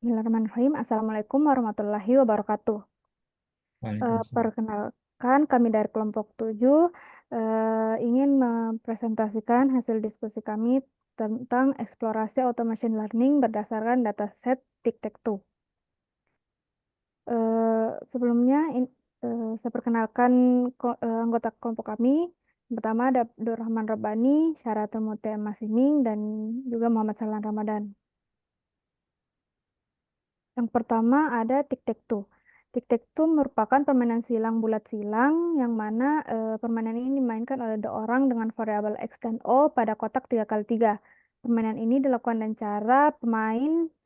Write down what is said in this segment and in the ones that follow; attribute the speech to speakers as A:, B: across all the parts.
A: Bismillahirrahmanirrahim. Assalamualaikum warahmatullahi wabarakatuh.
B: Waalaikumsalam.
A: Perkenalkan, kami dari kelompok 7 ingin mempresentasikan hasil diskusi kami tentang eksplorasi automation learning berdasarkan dataset Tic-Tac-Toe. Sebelumnya, saya perkenalkan anggota kelompok kami. Pertama ada Abdur Rahman Rabbani, Syaratul Mutia Masiming, dan juga Muhammad Salman Ramadan. Yang pertama ada tic-tac-toe. Tic-tac-toe merupakan permainan silang bulat silang yang mana permainan ini dimainkan oleh dua orang dengan variabel X dan O pada kotak 3x3. Permainan ini dilakukan dengan cara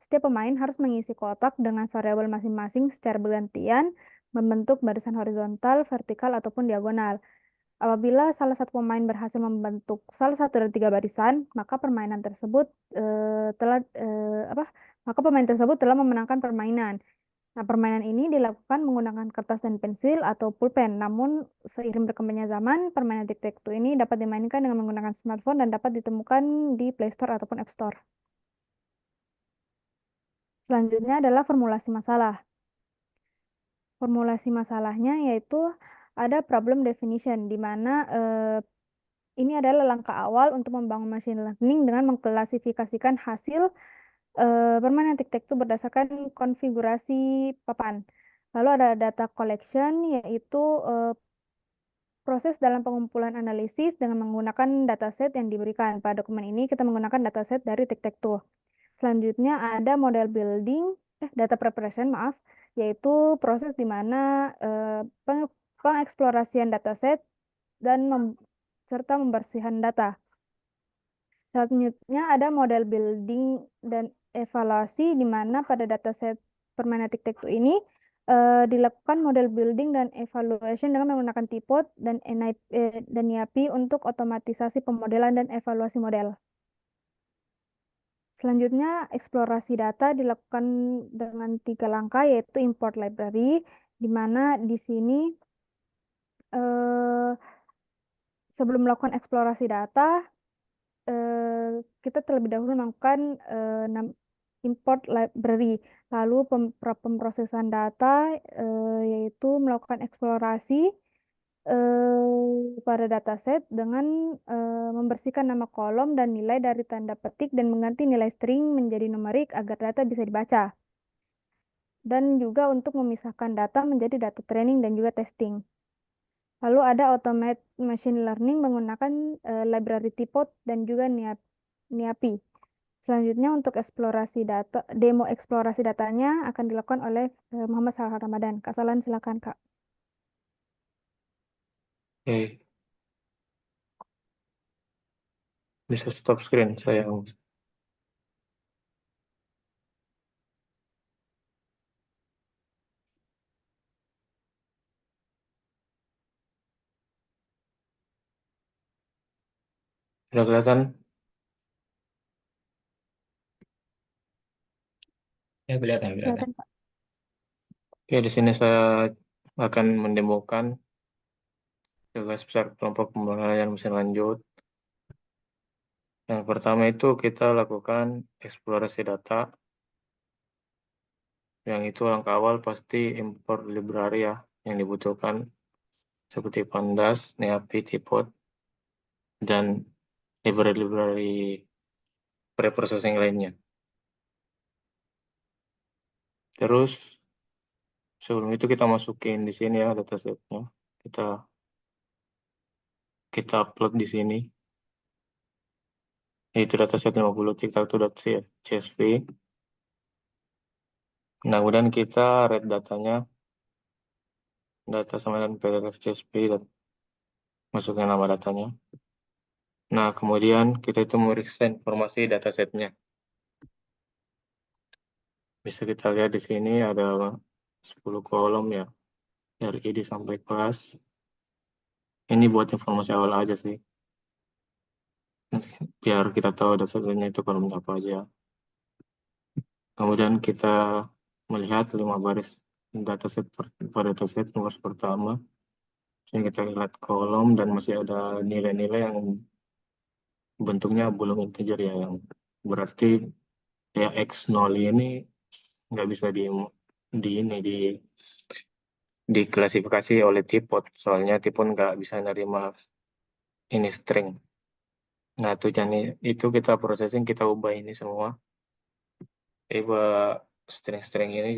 A: setiap pemain harus mengisi kotak dengan variabel masing-masing secara bergantian membentuk barisan horizontal, vertikal, ataupun diagonal. Apabila salah satu pemain berhasil membentuk salah satu dari tiga barisan, maka permainan tersebut telah apa? Maka pemain tersebut telah memenangkan permainan. Nah, permainan ini dilakukan menggunakan kertas dan pensil atau pulpen. Namun, seiring berkembangnya zaman, permainan tic-tac-toe ini dapat dimainkan dengan menggunakan smartphone dan dapat ditemukan di Play Store ataupun App Store. Selanjutnya adalah formulasi masalah. Formulasi masalahnya yaitu ada problem definition, di mana ini adalah langkah awal untuk membangun machine learning dengan mengklasifikasikan hasil permainan tic-tac-toe berdasarkan konfigurasi papan. Lalu ada data collection, yaitu eh, proses dalam pengumpulan analisis dengan menggunakan dataset yang diberikan. Pada dokumen ini kita menggunakan dataset dari tic-tac-toe. Selanjutnya ada model building, data preparation, maaf, yaitu proses di mana pengeksplorasian dataset dan serta membersihkan data. Selanjutnya ada model building dan evaluasi di mana pada dataset permainan tic-tac-toe ini dilakukan model building dan evaluation dengan menggunakan Tipot dan dan NIAPI untuk otomatisasi pemodelan dan evaluasi model. Selanjutnya, eksplorasi data dilakukan dengan tiga langkah, yaitu import library, di mana di sini eh, sebelum melakukan eksplorasi data, kita terlebih dahulu melakukan import library, lalu pemrosesan data, yaitu melakukan eksplorasi pada dataset dengan membersihkan nama kolom dan nilai dari tanda petik dan mengganti nilai string menjadi numerik agar data bisa dibaca. Dan juga untuk memisahkan data menjadi data training dan juga testing. Lalu ada automate machine learning menggunakan library Tipot dan juga NIAPI. Selanjutnya untuk demo eksplorasi datanya akan dilakukan oleh Muhammad Salman Ramadan. Kak Salan, silakan Kak.
B: Oke, bisa stop screen saya. Sudah kelihatan?
C: Ya, kelihatan, kelihatan.
A: Kelihatan Kak.
B: Oke, di sini saya akan mendemokan tugas besar kelompok pembelajaran mesin lanjut. Yang pertama itu kita lakukan eksplorasi data. Yang itu langkah awal pasti import library ya, yang dibutuhkan seperti Pandas, NIAPI, Tipot, dan library-library preprocessing lainnya. Terus sebelum itu kita masukin di sini ya datasetnya. Kita kita upload di sini. Yaitu dataset 50 tic-tac-toe.csv. Nah, kemudian kita read datanya, data sama dengan pdf.csv, dan masukkan nama datanya. Nah, kemudian kita itu memeriksa informasi datasetnya. Bisa kita lihat di sini ada 10 kolom ya, dari ID sampai kelas. Ini buat informasi awal aja sih. Nanti biar kita tahu datasetnya itu kolomnya apa aja. Kemudian kita melihat 5 baris dataset pada dataset nomor pertama. Yang kita lihat kolom dan masih ada nilai-nilai yang bentuknya belum integer ya, yang berarti ya X0 ini nggak bisa di ini diklasifikasi oleh tipot, soalnya tipot nggak bisa nerima ini string. Nah, itu kita processing, kita ubah ini semua. Ubah string-string ini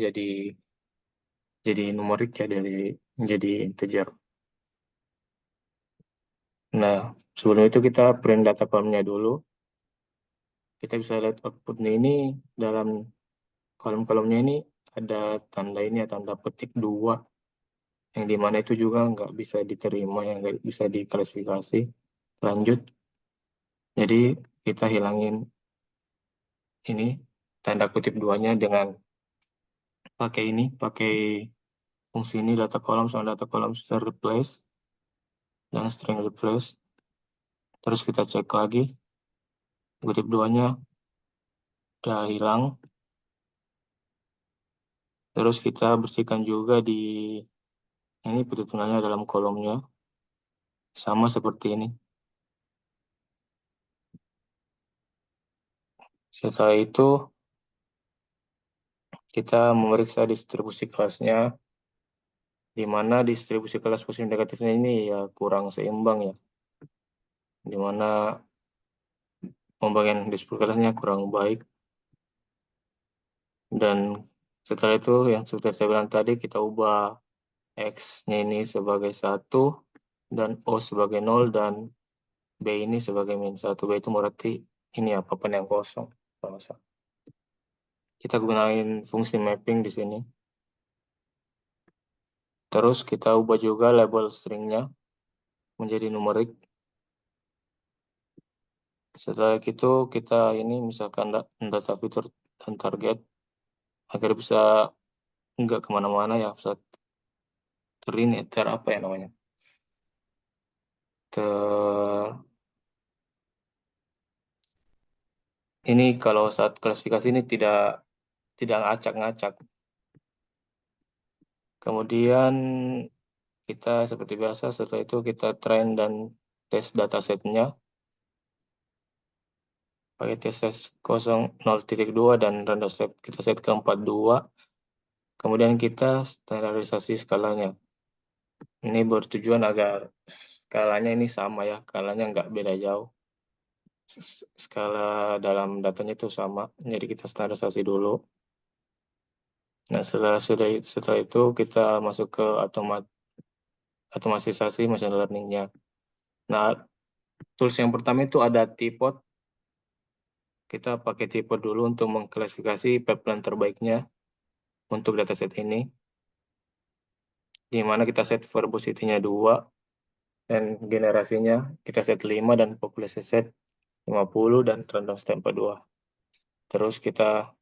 B: jadi numerik ya, jadi integer. Nah, sebelum itu kita print data kolomnya dulu. Kita bisa lihat outputnya ini dalam kolom-kolomnya ini ada tanda ini ya, tanda petik 2, yang dimana itu juga nggak bisa diterima, yang nggak bisa diklasifikasi. Lanjut, jadi kita hilangin ini tanda kutip 2-nya dengan pakai fungsi ini data kolom sama data kolom string replace dan string replace. Terus kita cek lagi, kutip 2-nya udah hilang. Terus kita bersihkan juga di ini perhitungannya dalam kolomnya, sama seperti ini. Setelah itu, kita memeriksa distribusi kelasnya, di mana distribusi kelas positif negatifnya ini ya kurang seimbang ya, di mana pembagian distribusi kelasnya kurang baik. Dan setelah itu, yang seperti saya bilang tadi, kita ubah X-nya ini sebagai 1, dan O sebagai 0, dan B ini sebagai -1. B itu berarti ini ya, papan yang kosong. Kita gunain fungsi mapping di sini. Terus kita ubah juga label stringnya menjadi numerik. Setelah itu kita ini misalkan data fitur dan target agar bisa nggak kemana-mana ya, bisa apa ya namanya, ini kalau saat klasifikasi ini tidak ngacak-ngacak. Kemudian kita seperti biasa, setelah itu kita train dan tes datasetnya pakai tes 0.2 dan random step kita set ke 42. Kemudian kita standarisasi skalanya. Ini bertujuan agar skalanya ini sama ya, skalanya nggak beda jauh. Skala dalam datanya itu sama, jadi kita standarisasi dulu. Nah, setelah itu kita masuk ke otomatisasi machine learning-nya. Nah, tools yang pertama itu ada Tipot. Kita pakai Tipot dulu untuk mengklasifikasi pipeline terbaiknya untuk dataset ini, di mana kita set verbosity-nya 2, dan generasinya kita set 5, dan populasi set 50, dan random step 42. Terus kita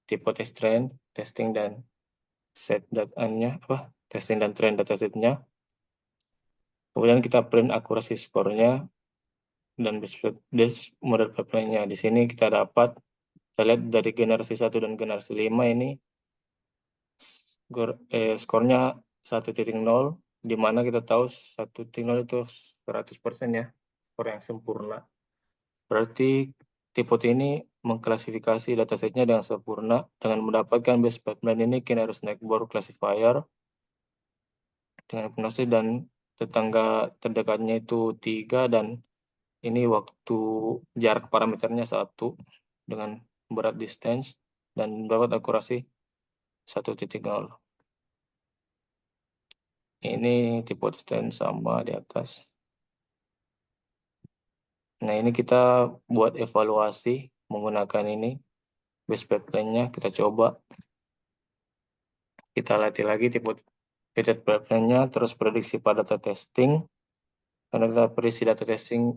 B: Tipot testing dan set datanya, testing dan train datasetnya. Kemudian kita print akurasi skornya dan base model pipeline-nya. Di sini kita lihat dari generasi 1 dan generasi 5 ini skornya 1.0, di mana kita tahu 1.0 itu 100% ya, skor yang sempurna. Berarti Tipot ini mengklasifikasi datasetnya dengan sempurna dengan mendapatkan base pipeline ini kinetic snackboard classifier dengan prognosis dan tetangga terdekatnya itu 3, dan ini waktu jarak parameternya 1 dengan berat distance, dan dapat akurasi 1.0. Ini tipe distance sama di atas. Nah, ini kita buat evaluasi menggunakan ini base pipeline-nya, kita coba. Kita latih lagi tipe pipeline-nya, terus prediksi pada data testing. Karena kita prediksi data testing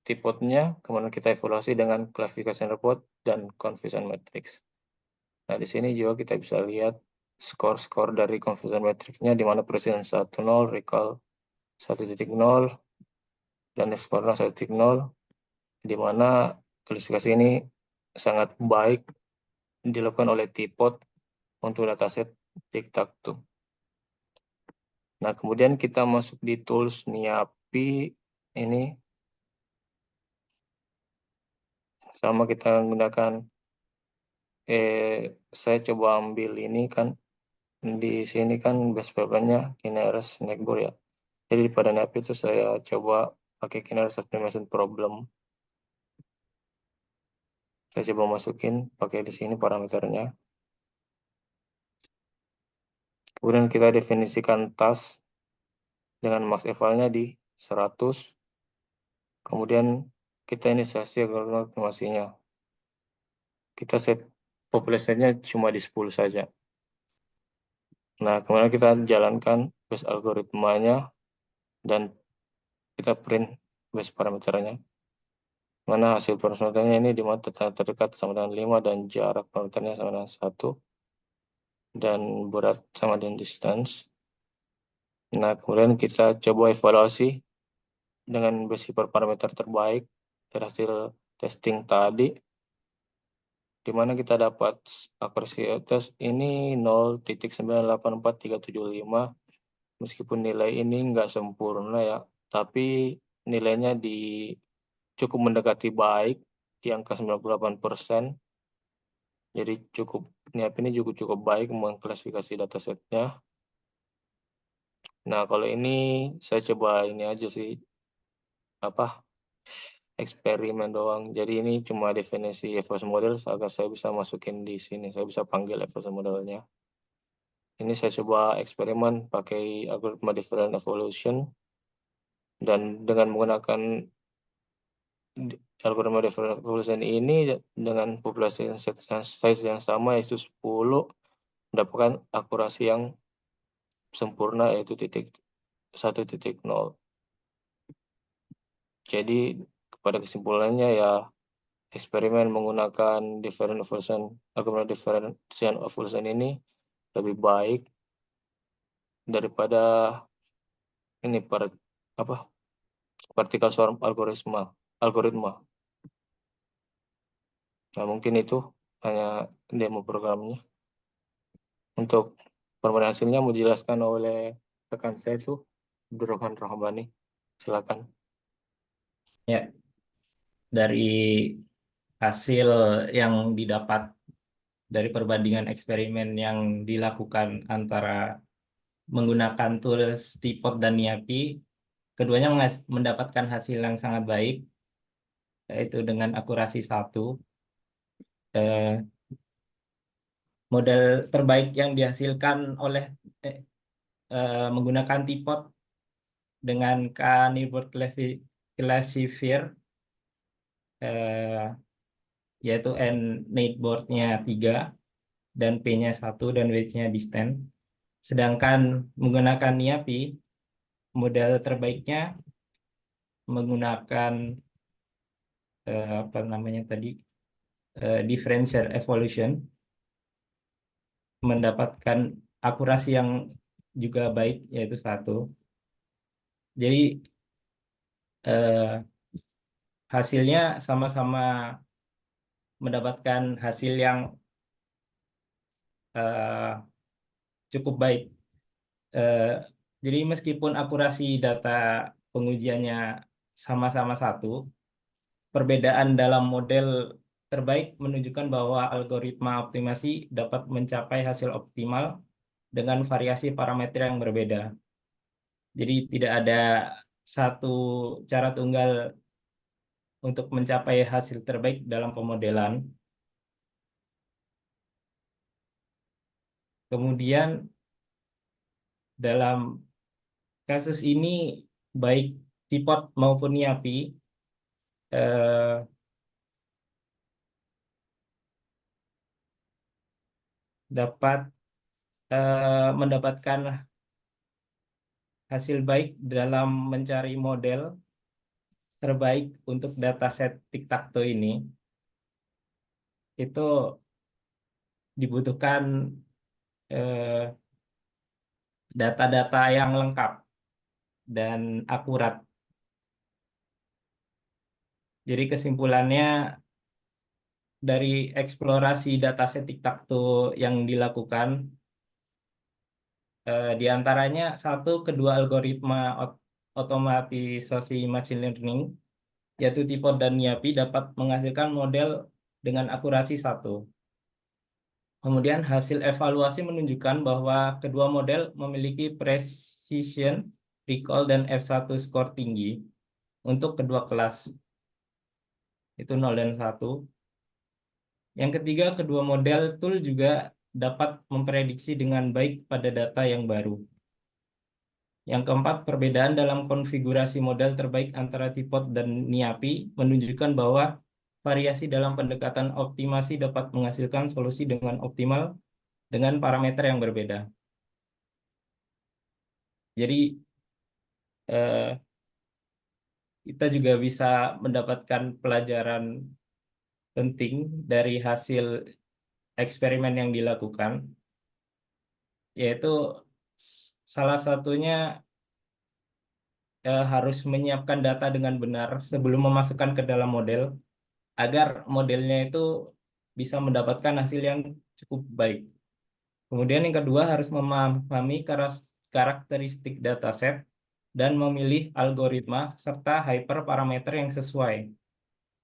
B: tipotnya, kemudian kita evaluasi dengan classification report dan confusion matrix. Nah, di sini juga kita bisa lihat skor-skor dari confusion matrix-nya, di mana precision 1.0, recall 1.0, dan explore 1.0, di mana klasifikasi ini sangat baik dilakukan oleh Tipot untuk dataset Tic-Tac-Toe. Nah, kemudian kita masuk di tools NIAPI ini. Sama kita menggunakan saya coba ambil ini kan, di sini kan base papernya Kineris Neckboard ya. Jadi pada NAP itu saya coba pakai Kineris Optimization Problem. Saya coba masukin pakai di sini parameternya. Kemudian kita definisikan task dengan max evalnya di 100. Kemudian kita inisiasi algoritma optimasinya. Kita set populasinya cuma di 10 saja. Nah, kemudian kita jalankan base algoritmanya dan kita print base parameternya. Mana hasil parameternya ini di mana terdekat sama dengan 5 dan jarak parameternya sama dengan 1 dan berat sama dengan distance. Nah, kemudian kita coba evaluasi dengan base hyperparameter terbaik dari hasil testing tadi, di mana kita dapat akurasi test ini 0,984375. Meskipun nilai ini nggak sempurna ya, tapi nilainya cukup mendekati baik di angka 98%. Jadi NIAP ini juga cukup baik mengklasifikasi datasetnya. Nah, kalau ini saya coba ini aja sih, eksperimen doang. Jadi ini cuma definisi evolution model agar saya bisa masukin di sini. Saya bisa panggil evolution modelnya. Ini saya coba eksperimen pakai algoritma different evolution. Dan dengan menggunakan algoritma different evolution ini dengan populasi size yang sama yaitu 10, mendapatkan akurasi yang sempurna yaitu 1.0. Jadi kepada kesimpulannya ya, eksperimen menggunakan different evolution, algoritma differential evolution ini lebih baik daripada ini particle swarm algoritma. Nah, mungkin itu hanya demo programnya. Untuk permainan hasilnya mau dijelaskan oleh rekan saya itu Abdurrahman Rahbani. Silakan.
C: Ya, dari hasil yang didapat dari perbandingan eksperimen yang dilakukan antara menggunakan tools Tipot dan NIAPI, keduanya mendapatkan hasil yang sangat baik, yaitu dengan akurasi 1. Model terbaik yang dihasilkan oleh menggunakan Tipot dengan K-Neighbor Classifier, yaitu N-Neighbor-nya 3 dan P-nya 1 dan weight-nya distance. Sedangkan menggunakan NIAPI, model terbaiknya menggunakan differential evolution, mendapatkan akurasi yang juga baik yaitu 1. Jadi hasilnya sama-sama mendapatkan hasil yang cukup baik. Jadi meskipun akurasi data pengujiannya sama-sama 1, perbedaan dalam model terbaik menunjukkan bahwa algoritma optimasi dapat mencapai hasil optimal dengan variasi parameter yang berbeda. Jadi tidak ada satu cara tunggal untuk mencapai hasil terbaik dalam pemodelan. Kemudian dalam kasus ini baik Tipot maupun NIAPI dapat mendapatkan hasil baik dalam mencari model terbaik untuk dataset tic-tac-toe ini. Itu dibutuhkan data-data yang lengkap dan akurat. Jadi kesimpulannya dari eksplorasi dataset tic-tac-toe yang dilakukan, di antaranya kedua algoritma otomatisasi machine learning, yaitu Tipot dan NIAPI, dapat menghasilkan model dengan akurasi 1. Kemudian hasil evaluasi menunjukkan bahwa kedua model memiliki precision, recall, dan F1 skor tinggi untuk kedua kelas. Itu 0 dan 1. Yang ketiga, kedua model tool juga dapat memprediksi dengan baik pada data yang baru. Yang keempat, perbedaan dalam konfigurasi model terbaik antara Tipot dan NIAPI menunjukkan bahwa variasi dalam pendekatan optimasi dapat menghasilkan solusi dengan optimal dengan parameter yang berbeda. Jadi eh, kita juga bisa mendapatkan pelajaran penting dari hasil eksperimen yang dilakukan, yaitu salah satunya harus menyiapkan data dengan benar sebelum memasukkan ke dalam model agar modelnya itu bisa mendapatkan hasil yang cukup baik. Kemudian yang kedua harus memahami karakteristik dataset dan memilih algoritma serta hyperparameter yang sesuai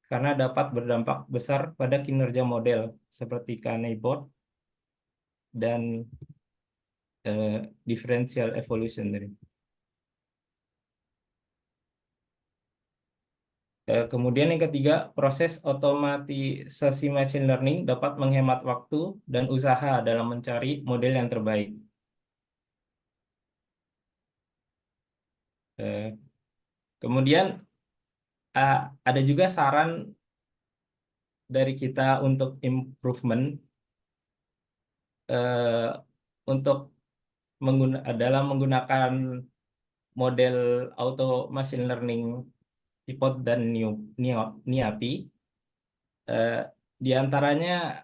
C: karena dapat berdampak besar pada kinerja model seperti K-Neighbor dan differential evolution. Kemudian yang ketiga, proses otomatisasi machine learning dapat menghemat waktu dan usaha dalam mencari model yang terbaik. Kemudian ada juga saran dari kita untuk improvement untuk dalam menggunakan model auto machine learning Tipot dan NIAPI. Di antaranya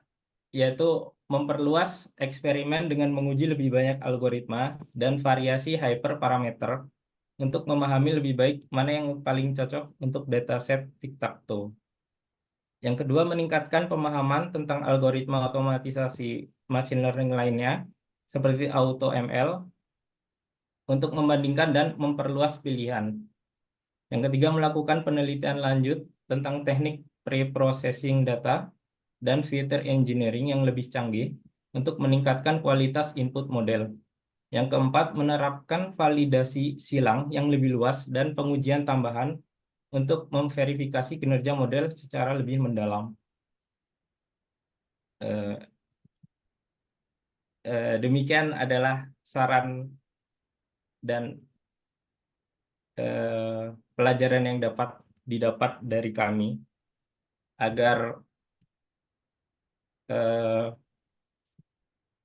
C: yaitu memperluas eksperimen dengan menguji lebih banyak algoritma dan variasi hyperparameter untuk memahami lebih baik mana yang paling cocok untuk dataset tic-tac-toe. Yang kedua, meningkatkan pemahaman tentang algoritma otomatisasi machine learning lainnya seperti AutoML untuk membandingkan dan memperluas pilihan. Yang ketiga, melakukan penelitian lanjut tentang teknik pre-processing data dan feature engineering yang lebih canggih untuk meningkatkan kualitas input model. Yang keempat, menerapkan validasi silang yang lebih luas dan pengujian tambahan untuk memverifikasi kinerja model secara lebih mendalam. Demikian adalah saran dan pelajaran yang dapat didapat dari kami agar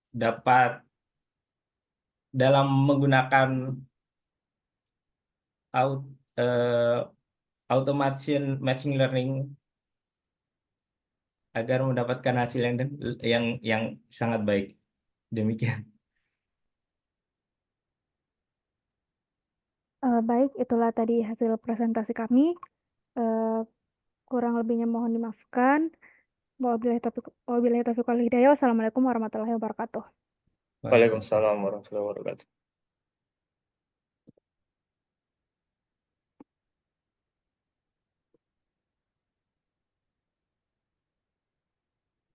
C: dapat dalam menggunakan automation machine learning agar mendapatkan hasil yang sangat baik. Demikian.
A: Baik, itulah tadi hasil presentasi kami. Kurang lebihnya mohon dimaafkan. Wabillahi taufiq wal hidayah. Wassalamualaikum warahmatullahi wabarakatuh.
B: Waalaikumsalam warahmatullahi wabarakatuh.